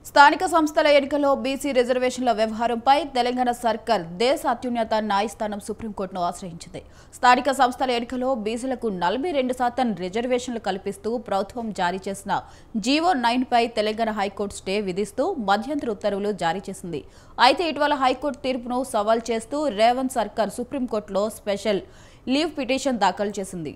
స్థానిక సంస్థల ఎన్నికల్లో బీసీ రిజర్వేషన్ల వ్యవహారంపై తెలంగాణ సర్కార్ దేశ అత్యున్నత న్యాయస్థానం సుప్రీంకోర్టును ఆశ్రయించింది. స్థానిక సంస్థల ఎన్నికల్లో బీసీలకు 42% రిజర్వేషన్లు కల్పిస్తూ ప్రభుత్వం జారీ చేసిన జీవో 9పై తెలంగాణ హైకోర్టు స్టే విధిస్తూ మధ్యంతర ఉత్తర్వులు జారీ చేసింది. అయితే ఇటీవల హైకోర్టు తీర్పును సవాల్ చేస్తూ రేవంత్ సర్కార్ సుప్రీంకోర్టులో స్పెషల్ లీవ్ పిటిషన్ దాఖలు చేసింది.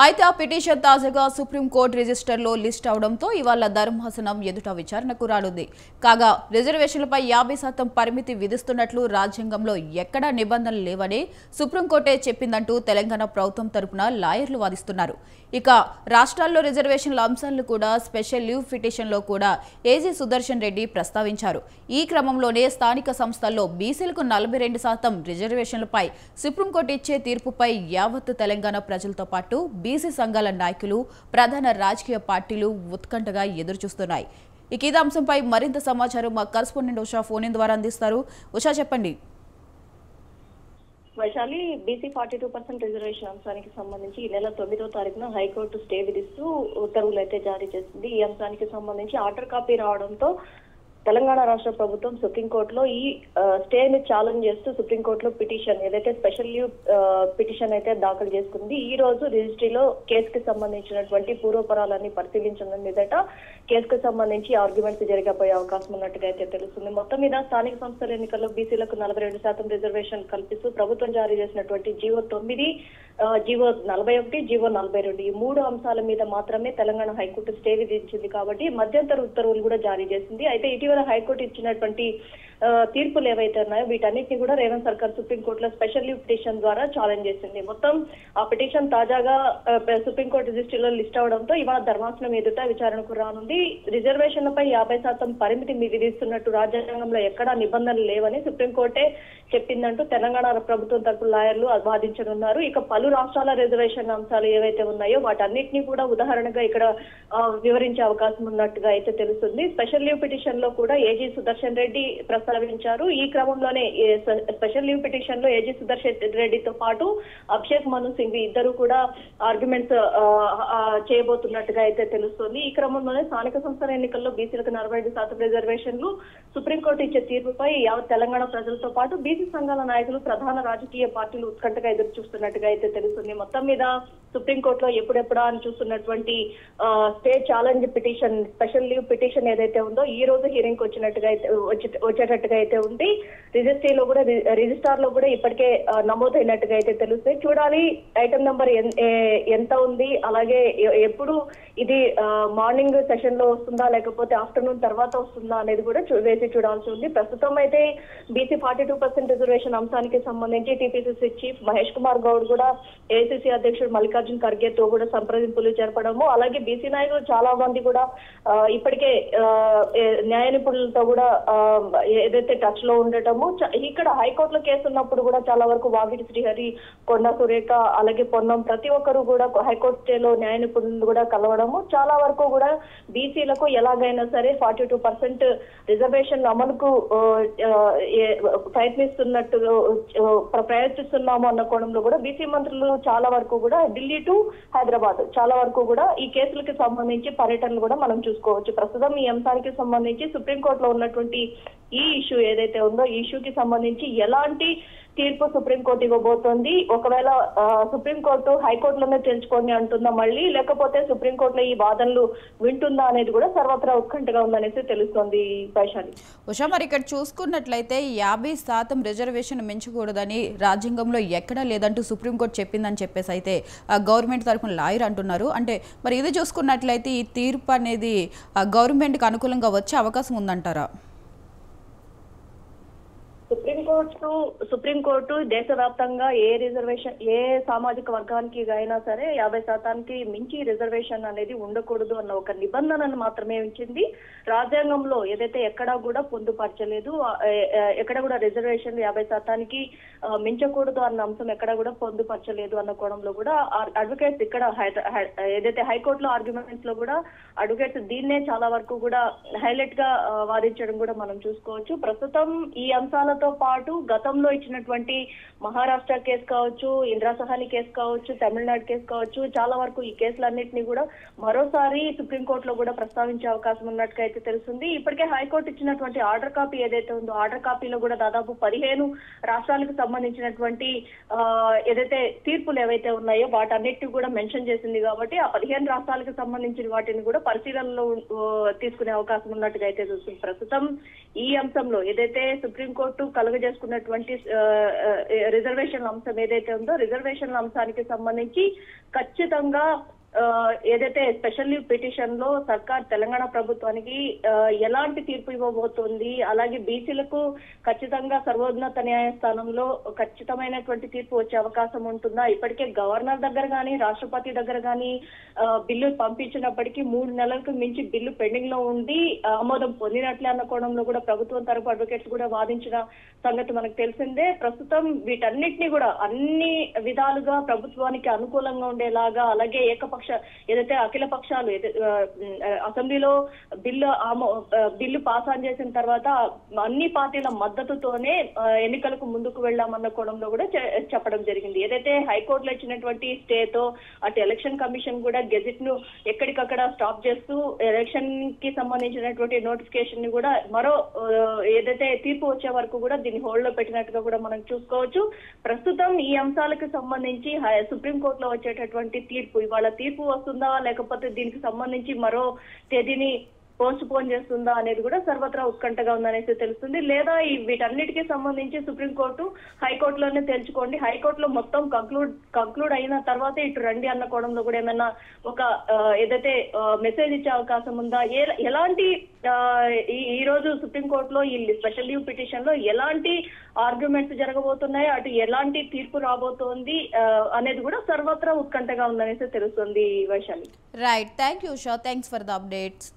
అయితే ఆ పిటిషన్ తాజాగా సుప్రీంకోర్టు రిజిస్టర్లో లిస్ట్ అవడంతో ఇవాళ ధర్మాసనం ఎదుట విచారణకు రానుంది. కాగా రిజర్వేషన్లపై 50% పరిమితి విధిస్తున్నట్లు రాజ్యాంగంలో ఎక్కడా నిబంధనలు లేవని సుప్రీంకోర్టే చెప్పిందంటూ తెలంగాణ ప్రభుత్వం తరపున లాయర్లు వాదిస్తున్నారు. ఇక రాష్ట్రాల్లో రిజర్వేషన్ల అంశాలను కూడా స్పెషల్ లీవ్ పిటిషన్లో కూడా ఏజీ సుదర్శన్ రెడ్డి ప్రస్తావించారు. ఈ క్రమంలోనే స్థానిక సంస్థల్లో బీసీలకు 42% రిజర్వేషన్లపై సుప్రీంకోర్టు ఇచ్చే తీర్పుపై యావత్ తెలంగాణ ప్రజలతో పాటు బీసీ సంఘాల నాయకులు, ప్రధాన రాజకీయ పార్టీలు ఉత్కంఠగా ఎదురుచూస్తున్నాయి. ఇక ఈ అంశంపై మరింత సమాచారం మా కరెస్పాండెంట్ ఉషా ఫోన్ ద్వారా అందిస్తారు. ఉషా, చెప్పండి. వైశాలి, బీసీ 42% రిజర్వేషన్ అంశానికి సంబంధించి ఈ నెల 9వ తారీఖున హైకోర్టు స్టే విధిస్తూ ఉత్తర్వులు అయితే జారీ చేసింది. ఈ అంశానికి సంబంధించి ఆర్డర్ కాపీ రావడంతో తెలంగాణ రాష్ట్ర ప్రభుత్వం సుప్రీంకోర్టులో ఈ స్టేని ఛాలెంజ్ చేస్తూ సుప్రీంకోర్టులో పిటిషన్ ఏదైతే స్పెషల్ లీవ్ పిటిషన్ అయితే దాఖలు చేసుకుంది. ఈ రోజు రిజిస్ట్రీలో కేసుకి సంబంధించినటువంటి పూర్వపరాలన్నీ పరిశీలించిన మీదట కేసుకు సంబంధించి ఆర్గ్యుమెంట్స్ జరగబోయే అవకాశం ఉన్నట్టుగా అయితే తెలుస్తుంది. మొత్తం మీద స్థానిక సంస్థల ఎన్నికల్లో బీసీలకు 42% రిజర్వేషన్ కల్పిస్తూ ప్రభుత్వం జారీ చేసినటువంటి జీవో 9, జీవో 41, జీవో 42 ఈ 3 అంశాల మీద మాత్రమే తెలంగాణ హైకోర్టు స్టే విధించింది. కాబట్టి మధ్యంతర ఉత్తర్వులు కూడా జారీ చేసింది. అయితే ఇటీవల హైకోర్టు ఇచ్చినటువంటి తీర్పులు ఏవైతే ఉన్నాయో వీటన్నిటిని కూడా రేవంత్ సర్కార్ సుప్రీంకోర్టులో స్పెషల్ లీవ్ పిటిషన్ ద్వారా ఛాలెంజ్ చేసింది. మొత్తం ఆ పిటిషన్ తాజాగా సుప్రీంకోర్టు రిజిస్ట్రీలో లిస్ట్ అవడంతో ఇవాళ ధర్మాసనం ఎదుట విచారణకు రానుంది. రిజర్వేషన్లపై 50% పరిమితి విధిస్తున్నట్టు రాజ్యాంగంలో ఎక్కడా నిబంధనలు లేవని సుప్రీంకోర్టే చెప్పిందంటూ తెలంగాణ ప్రభుత్వం తరపు లాయర్లు వాదించనున్నారు. ఇక పలు రాష్ట్రాల రిజర్వేషన్ అంశాలు ఏవైతే ఉన్నాయో వాటన్నిటిని కూడా ఉదాహరణగా ఇక్కడ వివరించే అవకాశం ఉన్నట్టుగా అయితే తెలుస్తుంది. స్పెషల్ లీవ్ పిటిషన్ లో కూడా ఏజీ సుదర్శన్ రెడ్డి ప్రస్తావించారు. ఈ క్రమంలోనే స్పెషల్ లీవ్ పిటిషన్ లో ఏజీ సుదర్శన్ రెడ్డితో పాటు అభిషేక్ మను సింగ్ ఇద్దరు కూడా ఆర్గ్యుమెంట్స్ చేయబోతున్నట్టుగా అయితే తెలుస్తుంది. ఈ క్రమంలోనే స్థానిక సంస్థల ఎన్నికల్లో బీసీలకు 45% రిజర్వేషన్లు సుప్రీంకోర్టు ఇచ్చే తీర్పుపై యావత్ తెలంగాణ ప్రజలతో పాటు బీసీ సంఘాల నాయకులు, ప్రధాన రాజకీయ పార్టీలు ఉత్కంఠగా ఎదురు చూస్తున్నట్టుగా అయితే తెలుస్తుంది. మొత్తం మీద సుప్రీంకోర్టులో ఎప్పుడెప్పుడా అని చూస్తున్నటువంటి stay challenge petition special leave petition ఏదైతే ఉందో ఈ రోజు హీరింగ్ వచ్చేటట్టుగా అయితే ఉంది. రిజిస్టార్ లో కూడా ఇప్పటికే నమోదైనట్టుగా అయితే తెలుస్తుంది. చూడాలి ఐటమ్ నెంబర్ ఎంత ఉంది, అలాగే ఎప్పుడు ఇది మార్నింగ్ సెషన్ లో వస్తుందా లేకపోతే ఆఫ్టర్నూన్ తర్వాత వస్తుందా అనేది కూడా వేసి చూడాల్సి ఉంది. ప్రస్తుతం అయితే బీసీ 42% రిజర్వేషన్ అంశానికి సంబంధించి టీపీసీసీ చీఫ్ మహేష్ కుమార్ గౌడ్ కూడా ఏఐసీసీ అధ్యక్షుడు మల్లికార్జున్ ఖర్గేతో కూడా సంప్రదింపులు జరపడము, అలాగే బీసీ నాయకులు చాలా మంది కూడా ఇప్పటికే న్యాయ నిపుణులతో కూడా ఏదైతే టచ్ లో ఉండటము. ఇక్కడ హైకోర్టులో కేసు ఉన్నప్పుడు కూడా చాలా వరకు వాగిటి శ్రీహరి, కొండా సురేఖ, అలాగే పొన్నం ప్రతి ఒక్కరు కూడా హైకోర్టు స్టేలో న్యాయ నిపుణులు కూడా కలవడము, చాలా వరకు కూడా బీసీలకు ఎలాగైనా సరే 42% రిజర్వేషన్ అమలుకు ప్రయత్నిస్తున్నాము అన్న కోణంలో కూడా బీసీ మంత్రులు చాలా వరకు కూడా ఢిల్లీ టు హైదరాబాద్ చాలా వరకు కూడా ఈ కేసులకి సంబంధించి పర్యటనలు కూడా మనం చూసుకోవచ్చు. ప్రస్తుతం ఈ అంశానికి సంబంధించి సుప్రీంకోర్టులో ఉన్నటువంటి ఈ ఇష్యూ ఏదైతే ఉందో ఈ ఇష్యూకి సంబంధించి ఎలాంటి తీర్పు సుప్రీంకోర్టు ఇవ్వబోతోంది, ఒకవేళ సుప్రీంకోర్టు హైకోర్టులోనే తెలుసుకోండి అంటుందా మళ్ళీ, లేకపోతే సుప్రీంకోర్టులో ఈ వాదనలు వింటుందా అనేది కూడా సర్వత్రా ఉత్కంఠగా ఉందనేసి తెలుస్తోంది. వైశాలి, ఉషా, మరి ఇక్కడ చూసుకున్నట్లయితే 50% రిజర్వేషన్ మించకూడదని రాజ్యాంగంలో ఎక్కడా లేదంటూ సుప్రీంకోర్టు చెప్పిందని చెప్పేసి అయితే గవర్నమెంట్ తరఫున లాయర్ అంటున్నారు. అంటే మరి ఇది చూసుకున్నట్లయితే ఈ తీర్పు అనేది గవర్నమెంట్కి అనుకూలంగా వచ్చే అవకాశం ఉందంటారా? సుప్రీంకోర్టు దేశవ్యాప్తంగా ఏ సామాజిక వర్గానికి అయినా సరే 50% మించి రిజర్వేషన్ అనేది ఉండకూడదు అన్న ఒక నిబంధనను మాత్రమే ఉంచింది. రాజ్యాంగంలో ఏదైతే ఎక్కడా కూడా పొందుపరచలేదు, ఎక్కడ కూడా రిజర్వేషన్ 50% మించకూడదు అన్న అంశం ఎక్కడ కూడా పొందుపరచలేదు అన్న కోణంలో కూడా అడ్వకేట్స్ ఇక్కడ ఏదైతే హైకోర్టులో ఆర్గ్యుమెంట్స్ లో కూడా అడ్వకేట్స్ దీన్నే చాలా వరకు కూడా హైలైట్ గా వాదించడం కూడా మనం చూసుకోవచ్చు. ప్రస్తుతం ఈ అంశాలతో పాటు గతంలో ఇచ్చినటువంటి మహారాష్ట్ర కేసు కావచ్చు, ఇందిరా సహాని కేసు కావచ్చు, తమిళనాడు కేసు కావచ్చు, చాలా వరకు ఈ కేసులన్నింటినీ కూడా మరోసారి సుప్రీంకోర్టులో కూడా ప్రస్తావించే అవకాశం ఉన్నట్టుగా అయితే తెలుస్తుంది. ఇప్పటికే హైకోర్టు ఇచ్చినటువంటి ఆర్డర్ కాపీ ఏదైతే ఉందో ఆర్డర్ కాపీలో కూడా దాదాపు 15 రాష్ట్రాలకు సంబంధించినటువంటి ఏదైతే తీర్పులు ఏవైతే ఉన్నాయో వాటన్నిటిని కూడా మెన్షన్ చేసింది. కాబట్టి ఆ 15 రాష్ట్రాలకు సంబంధించిన వాటిని కూడా పరిశీలనలో తీసుకునే అవకాశం ఉన్నట్టుగా అయితే చూస్తుంది. ప్రస్తుతం ఈ అంశంలో ఏదైతే సుప్రీంకోర్టు కలుగజేసుకున్నటువంటి రిజర్వేషన్ అంశం ఏదైతే ఉందో రిజర్వేషన్ అంశానికి సంబంధించి ఖచ్చితంగా ఏదైతే స్పెషల్ లీవ్ పిటిషన్ లో సర్కార్ తెలంగాణ ప్రభుత్వానికి ఎలాంటి తీర్పు ఇవ్వబోతోంది, అలాగే బీసీలకు ఖచ్చితంగా సర్వోన్నత న్యాయస్థానంలో ఖచ్చితమైనటువంటి తీర్పు వచ్చే అవకాశం ఉంటుందా? ఇప్పటికే గవర్నర్ దగ్గర కానీ రాష్ట్రపతి దగ్గర కానీ బిల్లు పంపించినప్పటికీ 3 నెలలకు మించి బిల్లు పెండింగ్ లో ఉండి ఆమోదం పొందినట్లే అన్న కోణంలో కూడా ప్రభుత్వం తరపు అడ్వకేట్స్ కూడా వాదించిన సంగతి మనకు తెలిసిందే. ప్రస్తుతం వీటన్నిటిని కూడా అన్ని విధాలుగా ప్రభుత్వానికి అనుకూలంగా ఉండేలాగా, అలాగే ఏదైతే అఖిల పక్షాలు అసెంబ్లీలో బిల్లు పాస్ ఆన్ చేసిన తర్వాత అన్ని పార్టీల మద్దతుతోనే ఎన్నికలకు ముందుకు వెళ్లామన్న కోణంలో కూడా చెప్పడం జరిగింది. ఏదైతే హైకోర్టులో ఇచ్చినటువంటి స్టేతో అటు ఎలక్షన్ కమిషన్ కూడా గెజిట్ ను ఎక్కడికక్కడ స్టాప్ చేస్తూ ఎలక్షన్ కి సంబంధించినటువంటి నోటిఫికేషన్ ని కూడా మరో ఏదైతే తీర్పు వచ్చే వరకు కూడా దీన్ని హోల్డ్ లో పెట్టినట్టుగా కూడా మనం చూసుకోవచ్చు. ప్రస్తుతం ఈ అంశాలకు సంబంధించి సుప్రీంకోర్టులో వచ్చేటటువంటి తీర్పు ఇవాళ తీర్పు వస్తుందా, లేకపోతే దీనికి సంబంధించి మరో తేదీని పోస్ట్ పోన్ చేస్తుందా అనేది కూడా సర్వత్రా ఉత్కంఠగా ఉందనేసి తెలుస్తుంది. లేదా వీటన్నిటికీ సంబంధించి సుప్రీంకోర్టు హైకోర్టులోనే తేల్చుకోండి, హైకోర్టులో మొత్తం కంక్లూడ్ అయిన తర్వాత ఇటు రండి అన్న కోణంలో కూడా ఏమైనా ఒక ఏదైతే మెసేజ్ ఇచ్చే అవకాశం ఉందా? ఎలాంటి ఈ రోజు సుప్రీంకోర్టులో ఈ స్పెషల్ లీవ్ పిటిషన్ లో ఎలాంటి ఆర్గ్యుమెంట్స్ జరగబోతున్నాయి, అటు ఎలాంటి తీర్పు రాబోతోంది అనేది కూడా సర్వత్రా ఉత్కంఠగా ఉందనేసి తెలుస్తుంది. Vaishali. Right, thank you Usha, thanks for the updates.